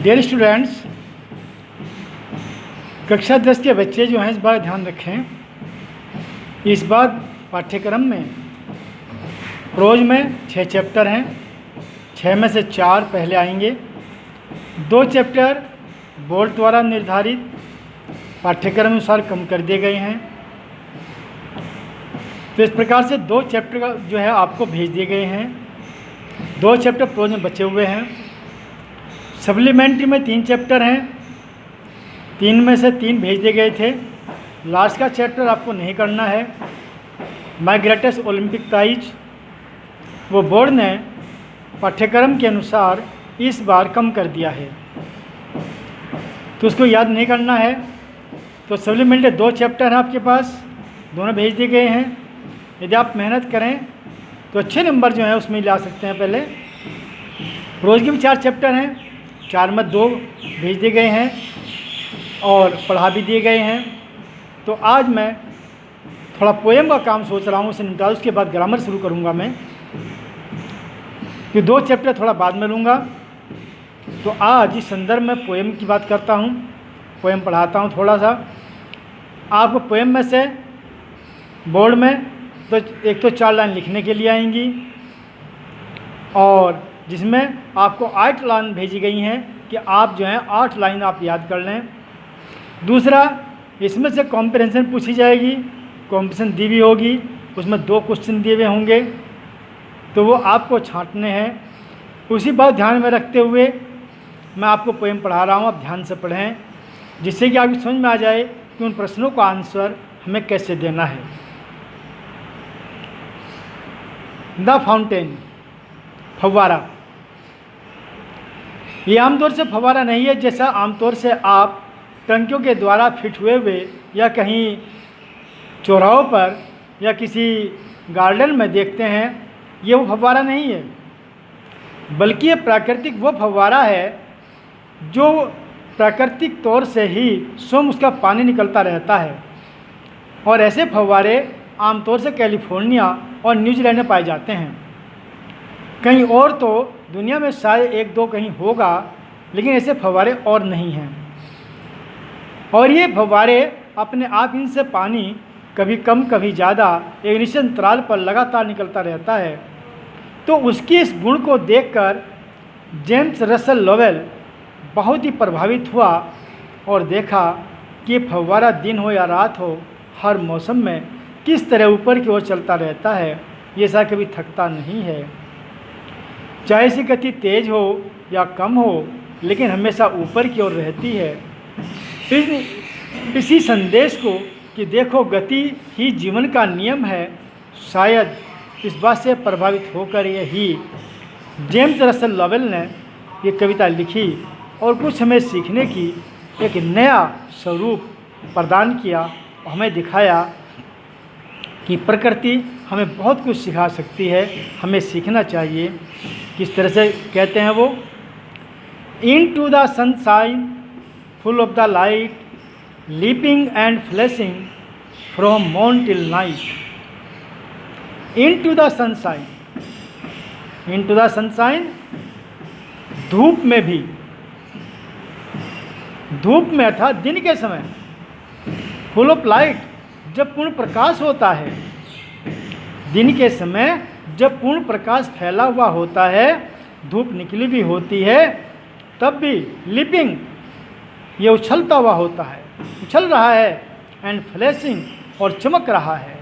Dear students, कक्षा 10 के बच्चे जो हैं इस बार ध्यान रखें। इस बार पाठ्यक्रम में प्रोज में 6 चैप्टर हैं। 6 में से 4 पहले आएंगे। 2 चैप्टर बोर्ड द्वारा निर्धारित पाठ्यक्रम अनुसार कम कर दिए गए हैं। तो इस प्रकार से 2 चैप्टर का जो है आपको भेज दिए गए हैं। 2 चैप्टर प्रोज में बचे हुए हैं। सप्लीमेंट्री में 3 चैप्टर हैं। 3 में से 3 भेज दिए गए थे। लास्ट का चैप्टर आपको नहीं करना है। माई ग्रेटेस्ट ओलंपिक प्राइज वो बोर्ड ने पाठ्यक्रम के अनुसार इस बार कम कर दिया है, तो उसको याद नहीं करना है। तो सप्लीमेंट्री 2 चैप्टर हैं आपके पास, दोनों भेज दिए गए हैं। यदि आप मेहनत करें तो अच्छे नंबर जो हैं उसमें ला सकते हैं। पहले रोज़ के भी 4 चैप्टर हैं। 4 में 2 भेज दिए गए हैं और पढ़ा भी दिए गए हैं। तो आज मैं थोड़ा पोएम का काम सोच रहा हूँ, उसे निपटा उसके बाद ग्रामर शुरू करूँगा मैं, कि 2 चैप्टर थोड़ा बाद में लूँगा। तो आज इस संदर्भ में पोएम की बात करता हूँ, पोएम पढ़ाता हूँ थोड़ा सा आपको। पोएम में से बोर्ड में तो एक तो 4 लाइन लिखने के लिए आएंगी, और जिसमें आपको 8 लाइन भेजी गई हैं कि आप जो हैं 8 लाइन आप याद कर लें। दूसरा, इसमें से कॉम्प्रिहेंशन पूछी जाएगी, कॉम्प्रिहेंशन दी भी होगी, उसमें 2 क्वेश्चन दिए हुए होंगे, तो वो आपको छांटने हैं। उसी बात ध्यान में रखते हुए मैं आपको पोएम पढ़ा रहा हूँ, आप ध्यान से पढ़ें, जिससे कि आपको समझ में आ जाए कि उन प्रश्नों का आंसर हमें कैसे देना है। द फाउंटेन, फव्वारा। ये आमतौर से फव्वारा नहीं है जैसा आमतौर से आप टंकियों के द्वारा फिट हुए या कहीं चौराहों पर या किसी गार्डन में देखते हैं। ये वो फव्वारा नहीं है, बल्कि ये प्राकृतिक वो फव्वारा है जो प्राकृतिक तौर से ही स्वयं उसका पानी निकलता रहता है। और ऐसे फव्वारे आमतौर से कैलिफोर्निया और न्यूजीलैंड में पाए जाते हैं। कहीं और तो दुनिया में शायद 1-2 कहीं होगा, लेकिन ऐसे फव्वारे और नहीं हैं। और ये फव्वारे अपने आप इनसे पानी कभी कम कभी ज़्यादा एक निश्चित अंतराल पर लगातार निकलता रहता है। तो उसके इस गुण को देखकर जेम्स रसल लोवेल बहुत ही प्रभावित हुआ और देखा कि फव्वारा दिन हो या रात हो, हर मौसम में किस तरह ऊपर की ओर चलता रहता है। ये ऐसा कभी थकता नहीं है, चाहे इसकी गति तेज हो या कम हो, लेकिन हमेशा ऊपर की ओर रहती है। इसी संदेश को कि देखो गति ही जीवन का नियम है, शायद इस बात से प्रभावित होकर यही जेम्स रसल लोवेल ने ये कविता लिखी और कुछ हमें सीखने की एक नया स्वरूप प्रदान किया और हमें दिखाया कि प्रकृति हमें बहुत कुछ सिखा सकती है, हमें सीखना चाहिए। किस तरह से कहते हैं वो, into the sunshine full of the light, leaping and flashing from morn till night. Into the sunshine, into the sunshine, धूप में भी, धूप में अर्थात दिन के समय, फुल ऑफ लाइट जब पूर्ण प्रकाश होता है, दिन के समय जब पूर्ण प्रकाश फैला हुआ होता है, धूप निकली भी होती है, तब भी लिपिंग ये उछलता हुआ होता है, उछल रहा है, एंड फ्लैशिंग और चमक रहा है।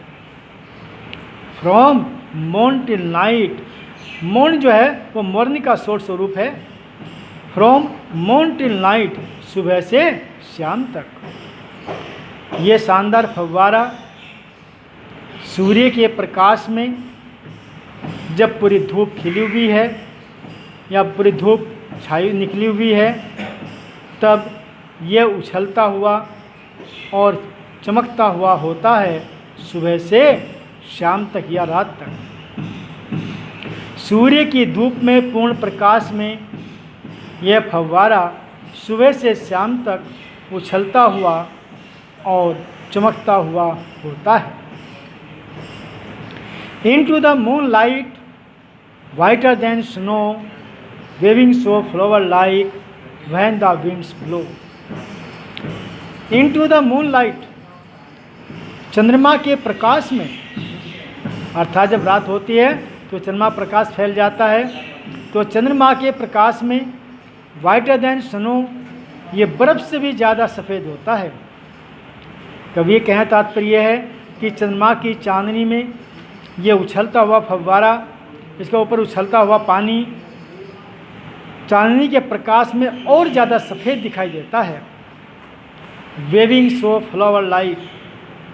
From morn till night, morn जो है वो मॉर्निंग का शॉर्ट स्वरूप है। फ्रॉम मॉर्न टिल नाइट, सुबह से शाम तक। ये शानदार फव्वारा सूर्य के प्रकाश में जब पूरी धूप खिली हुई है या पूरी धूप छाई निकली हुई है, तब यह उछलता हुआ और चमकता हुआ होता है, सुबह से शाम तक या रात तक। सूर्य की धूप में पूर्ण प्रकाश में यह फव्वारा सुबह से शाम तक उछलता हुआ और चमकता हुआ होता है। Into the moonlight, whiter than snow, waving so flower-like, when the winds blow into the moonlight। चंद्रमा के प्रकाश में, अर्थात जब रात होती है तो चंद्रमा प्रकाश फैल जाता है, तो चंद्रमा के प्रकाश में वाइटर देन स्नो, ये बर्फ़ से भी ज़्यादा सफ़ेद होता है। कवि कहने तात्पर्य है कि चंद्रमा की चांदनी में ये उछलता हुआ फव्वारा, इसके ऊपर उछलता हुआ पानी चांदनी के प्रकाश में और ज़्यादा सफ़ेद दिखाई देता है। वेविंग सो फ्लावर लाइक,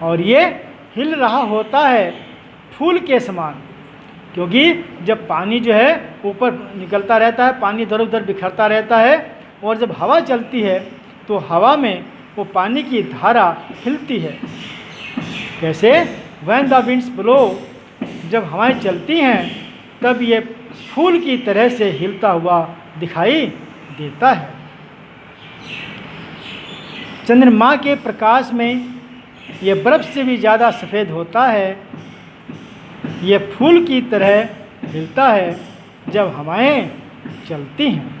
और ये हिल रहा होता है फूल के समान, क्योंकि जब पानी जो है ऊपर निकलता रहता है, पानी इधर उधर बिखरता रहता है, और जब हवा चलती है तो हवा में वो पानी की धारा हिलती है। कैसे? व्हेन द विंड्स ब्लो, जब हवाएं चलती हैं तब ये फूल की तरह से हिलता हुआ दिखाई देता है। चंद्रमा के प्रकाश में ये बर्फ़ से भी ज़्यादा सफ़ेद होता है, ये फूल की तरह हिलता है जब हवाएं चलती हैं।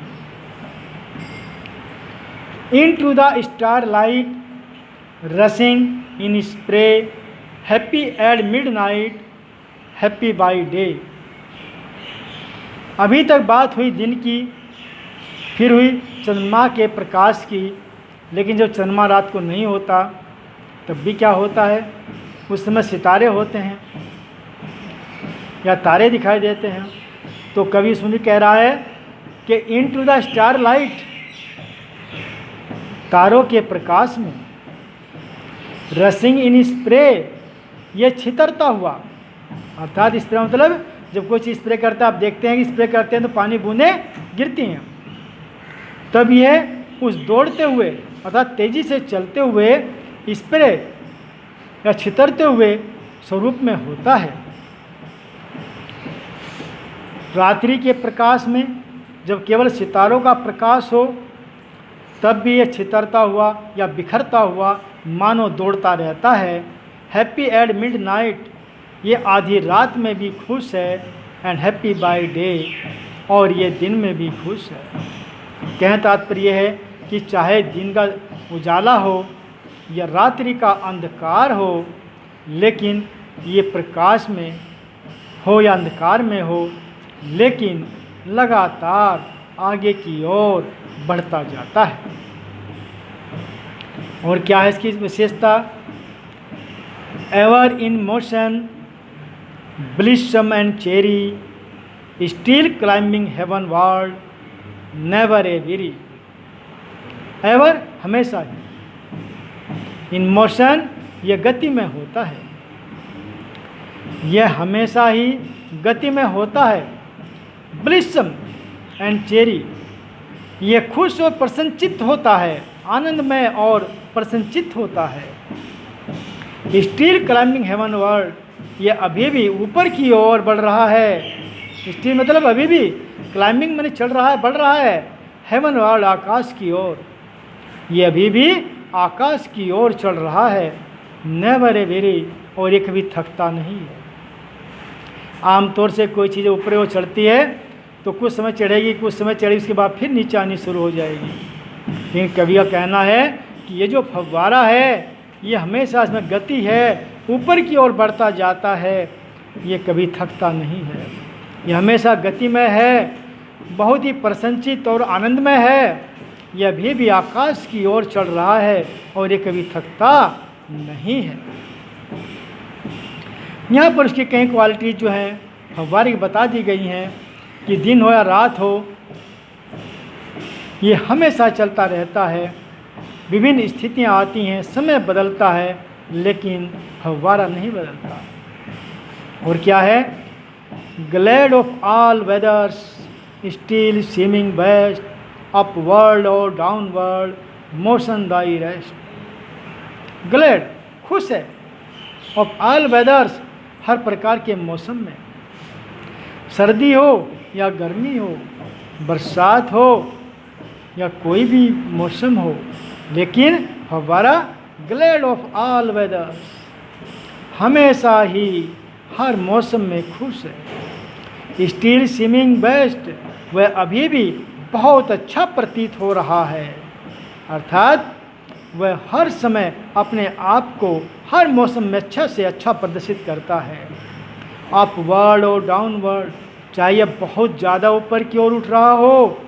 Into the starlight, rushing in spray, happy at midnight, happy by day। अभी तक बात हुई दिन की, फिर हुई चंद्रमा के प्रकाश की, लेकिन जब चंद्रमा रात को नहीं होता तब भी क्या होता है? उस समय सितारे होते हैं या तारे दिखाई देते हैं। तो कवि सुनी कह रहा है कि इनटू द स्टारलाइट, तारों के प्रकाश में, रसिंग इन स्प्रे, ये छितरता हुआ, अर्थात स्प्रे मतलब जब कोई चीज़ स्प्रे करता है, आप देखते हैं कि स्प्रे करते हैं तो पानी बूंदें गिरती हैं, तब यह उस दौड़ते हुए अर्थात तेज़ी से चलते हुए स्प्रे या छितरते हुए स्वरूप में होता है। रात्रि के प्रकाश में जब केवल सितारों का प्रकाश हो तब भी ये छितरता हुआ या बिखरता हुआ मानो दौड़ता रहता है। हैप्पी एट मिडनाइट, ये आधी रात में भी खुश है, एंड हैप्पी बाय डे, और ये दिन में भी खुश है। कहने तात्पर्य है कि चाहे दिन का उजाला हो या रात्रि का अंधकार हो, लेकिन ये प्रकाश में हो या अंधकार में हो, लेकिन लगातार आगे की ओर बढ़ता जाता है। और क्या है इसकी विशेषता? Ever in motion, blithesome and cheery, still climbing heavenward, never aweary. Ever, हमेशा ही, इन मोशन, यह गति में होता है, यह हमेशा ही गति में होता है। ब्लिसम एंड चेरी, ये खुश और प्रसन्नचित्त होता है, आनंदमय और प्रसन्नचित्त होता है। स्टिल क्लाइंबिंग हेवन वर्ल्ड, ये अभी भी ऊपर की ओर बढ़ रहा है। स्टिल मतलब अभी भी, क्लाइंबिंग मैंने चढ़ रहा है, बढ़ रहा है। हेवन वर्ल्ड, आकाश की ओर, ये अभी भी आकाश की ओर चढ़ रहा है। नेवर ए वेरी, और ये कभी थकता नहीं है। आमतौर से कोई चीज़ ऊपर वो चढ़ती है तो कुछ समय चढ़ेगी, कुछ समय चढ़ेगी, उसके बाद फिर नीचे आनी शुरू हो जाएगी। लेकिन कवि का कहना है कि ये जो फव्वारा है ये हमेशा इसमें गति है, ऊपर की ओर बढ़ता जाता है, ये कभी थकता नहीं है, ये हमेशा गति में है, बहुत ही प्रसन्नचित्त और आनंदमय है। यह अभी भी आकाश की ओर चढ़ रहा है और ये कभी थकता नहीं है। यहाँ पर उसकी कई क्वालिटी जो हैं फव्वारे की बता दी गई हैं कि दिन हो या रात हो, ये हमेशा चलता रहता है। विभिन्न स्थितियाँ आती हैं, समय बदलता है, लेकिन फव्वारा नहीं बदलता। और क्या है? Glad of all weathers, still seeming best, upward और downward, motion thy rest. Glad, खुश है, ऑफ ऑल वेदर्स, हर प्रकार के मौसम में, सर्दी हो या गर्मी हो, बरसात हो या कोई भी मौसम हो, लेकिन फव्वारा ग्लैड ऑफ ऑल वेदर्स, हमेशा ही हर मौसम में खुश है। स्टिल स्विमिंग बेस्ट, वह अभी भी बहुत अच्छा प्रतीत हो रहा है। अर्थात वह हर समय अपने आप को हर मौसम में अच्छा से अच्छा प्रदर्शित करता है। अपवर्ड और डाउनवर्ड, चाहे यह बहुत ज़्यादा ऊपर की ओर उठ रहा हो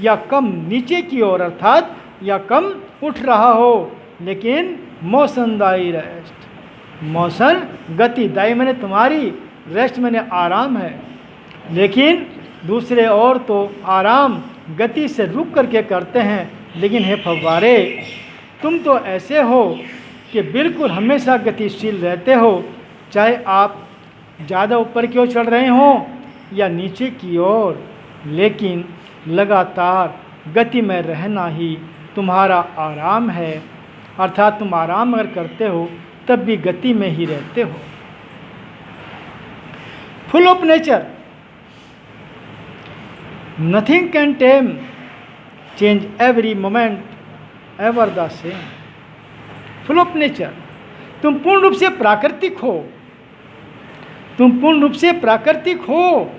या कम नीचे की ओर, अर्थात या कम उठ रहा हो, लेकिन मोशनदायी रेस्ट, मोशन गतिदायी मैंने तुम्हारी, रेस्ट मैंने आराम है। लेकिन दूसरे और तो आराम गति से रुक करके करते हैं, लेकिन हे फव्वारे, तुम तो ऐसे हो कि बिल्कुल हमेशा गतिशील रहते हो, चाहे आप ज़्यादा ऊपर की ओर चढ़ रहे हों या नीचे की ओर, लेकिन लगातार गति में रहना ही तुम्हारा आराम है। अर्थात तुम आराम अगर करते हो तब भी गति में ही रहते हो। Full of nature, nothing can time, change every moment, ever the same. Full of nature, तुम पूर्ण रूप से प्राकृतिक हो, तुम पूर्ण रूप से प्राकृतिक हो।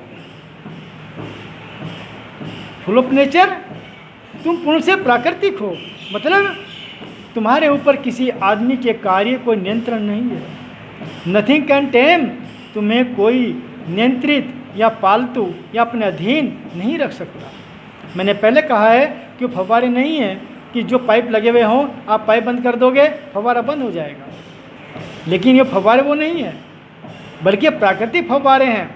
फुल ऑफ नेचर, तुम पूर्ण से प्राकृतिक हो, मतलब तुम्हारे ऊपर किसी आदमी के कार्य कोई नियंत्रण नहीं है। नथिंग कैन टेम, तुम्हें कोई नियंत्रित या पालतू या अपने अधीन नहीं रख सकता। मैंने पहले कहा है कि फव्वारे नहीं है कि जो पाइप लगे हुए हों, आप पाइप बंद कर दोगे फव्वारा बंद हो जाएगा, लेकिन ये फव्वारे वो नहीं है, बल्कि प्राकृतिक फव्वारे हैं,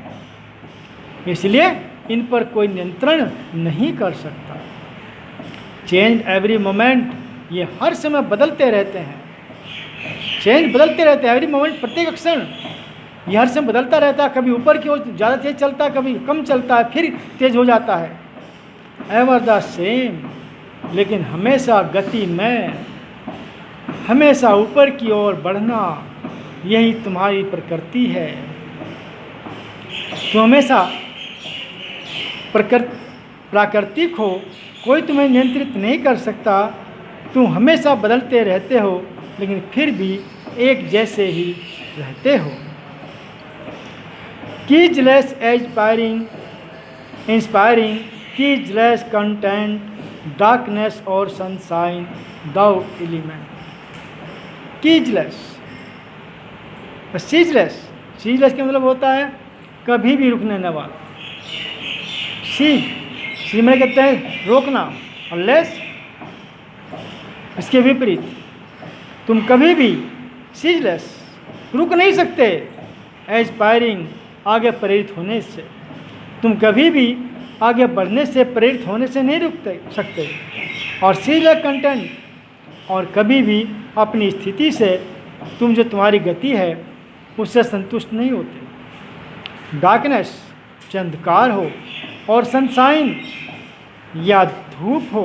इसलिए इन पर कोई नियंत्रण नहीं कर सकता। चेंज एवरी मोमेंट, ये हर समय बदलते रहते हैं, चेंज बदलते रहते हैं, एवरी मोमेंट, प्रत्येक क्षण ये हर समय बदलता रहता है। कभी ऊपर की ओर ज़्यादा तेज चलता है, कभी कम चलता है, फिर तेज हो जाता है। एवर द सेम, लेकिन हमेशा गति में, हमेशा ऊपर की ओर बढ़ना, यही तुम्हारी प्रकृति है। तुम हमेशा प्राकृतिक हो, कोई तुम्हें नियंत्रित नहीं कर सकता। तुम हमेशा बदलते रहते हो, लेकिन फिर भी एक जैसे ही रहते हो। कीजलेस इंस्पायरिंग, कीजलेस कंटेंट, डार्कनेस और सनशाइन, दाउ एलिमेंट। कीजलेस, सीजलेस, सीजलेस का मतलब होता है कभी भी रुकने न वाला। सीज में कहते हैं रोकना, और लेस इसके विपरीत, तुम कभी भी सीजलेस, रुक नहीं सकते। एस्पायरिंग, आगे प्रेरित होने से, तुम कभी भी आगे बढ़ने से, प्रेरित होने से नहीं रुक सकते। और सीजलेस कंटेंट, और कभी भी अपनी स्थिति से, तुम जो तुम्हारी गति है उससे संतुष्ट नहीं होते। डार्कनेस, अंधकार हो, और सनशाइन या धूप हो,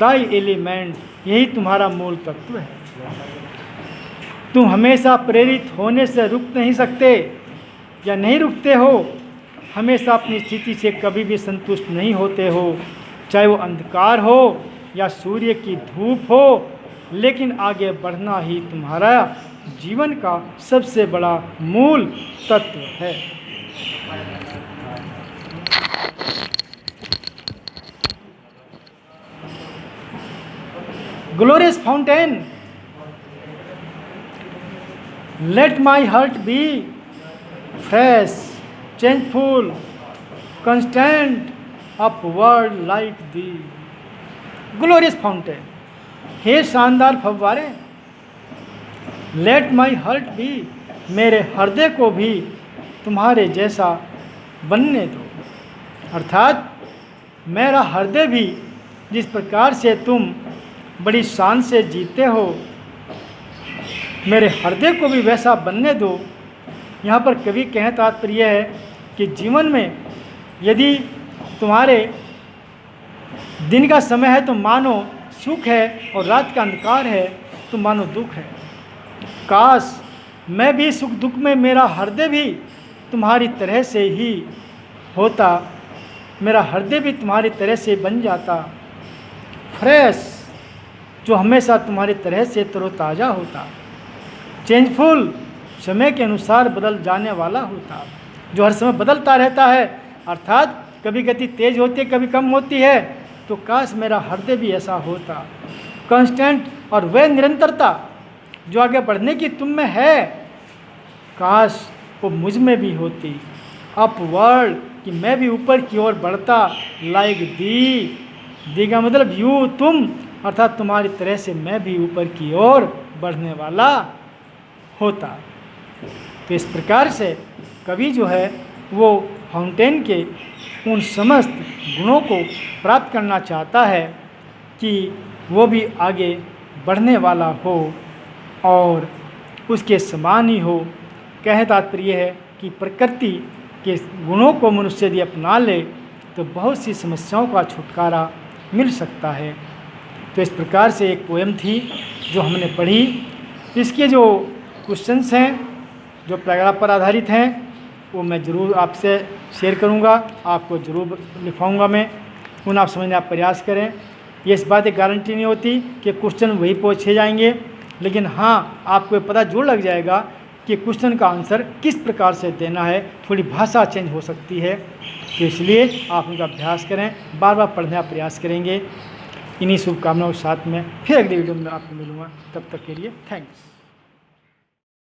दाई एलिमेंट, यही तुम्हारा मूल तत्व है। तुम हमेशा प्रेरित होने से रुक नहीं सकते या नहीं रुकते हो, हमेशा अपनी स्थिति से कभी भी संतुष्ट नहीं होते हो, चाहे वो अंधकार हो या सूर्य की धूप हो, लेकिन आगे बढ़ना ही तुम्हारा जीवन का सबसे बड़ा मूल तत्व है। Glorious fountain, let my heart be fresh, changeful, constant, upward like thee. Glorious fountain, हे शानदार फव्वारे, let my heart be, मेरे हृदय को भी तुम्हारे जैसा बनने दो। अर्थात मेरा हृदय भी जिस प्रकार से तुम बड़ी शान से जीते हो, मेरे हृदय को भी वैसा बनने दो। यहाँ पर कवि कहने तात्पर्य है कि जीवन में यदि तुम्हारे दिन का समय है तो मानो सुख है, और रात का अंधकार है तो मानो दुख है। काश मैं भी सुख दुख में मेरा हृदय भी तुम्हारी तरह से ही होता, मेरा हृदय भी तुम्हारी तरह से बन जाता, फ्रेश, जो हमेशा तुम्हारी तरह से तरोताज़ा होता, चेंजफुल, समय के अनुसार बदल जाने वाला होता, जो हर समय बदलता रहता है। अर्थात कभी गति तेज होती है, कभी कम होती है। तो काश मेरा हृदय भी ऐसा होता। कांस्टेंट और वह निरंतरता जो आगे बढ़ने की तुम में है, काश वो मुझ में भी होती। अपवर्ड कि मैं भी ऊपर की ओर बढ़ता, लाइक दी का मतलब यू तुम, अर्थात तुम्हारी तरह से मैं भी ऊपर की ओर बढ़ने वाला होता। तो इस प्रकार से कवि जो है वो फाउंटेन के उन समस्त गुणों को प्राप्त करना चाहता है कि वो भी आगे बढ़ने वाला हो और उसके समान ही हो। कहे तात्पर्य है कि प्रकृति के गुणों को मनुष्य यदि अपना ले तो बहुत सी समस्याओं का छुटकारा मिल सकता है। तो इस प्रकार से एक पोएम थी जो हमने पढ़ी। इसके जो क्वेश्चंस हैं जो पैराग्राफ पर आधारित हैं वो मैं ज़रूर आपसे शेयर करूंगा, आपको ज़रूर लिखवाऊंगा मैं, उन आप समझने आप प्रयास करें। ये इस बात की गारंटी नहीं होती कि क्वेश्चन वही पूछे जाएंगे, लेकिन हाँ आपको ये पता जरूर लग जाएगा कि क्वेश्चन का आंसर किस प्रकार से देना है। थोड़ी भाषा चेंज हो सकती है, तो इसलिए आप उनका अभ्यास करें, बार बार पढ़ने का प्रयास करेंगे। इन्हीं शुभकामनाओं के साथ में फिर अगली वीडियो में आपको मिलूँगा। तब तक के लिए थैंक्स।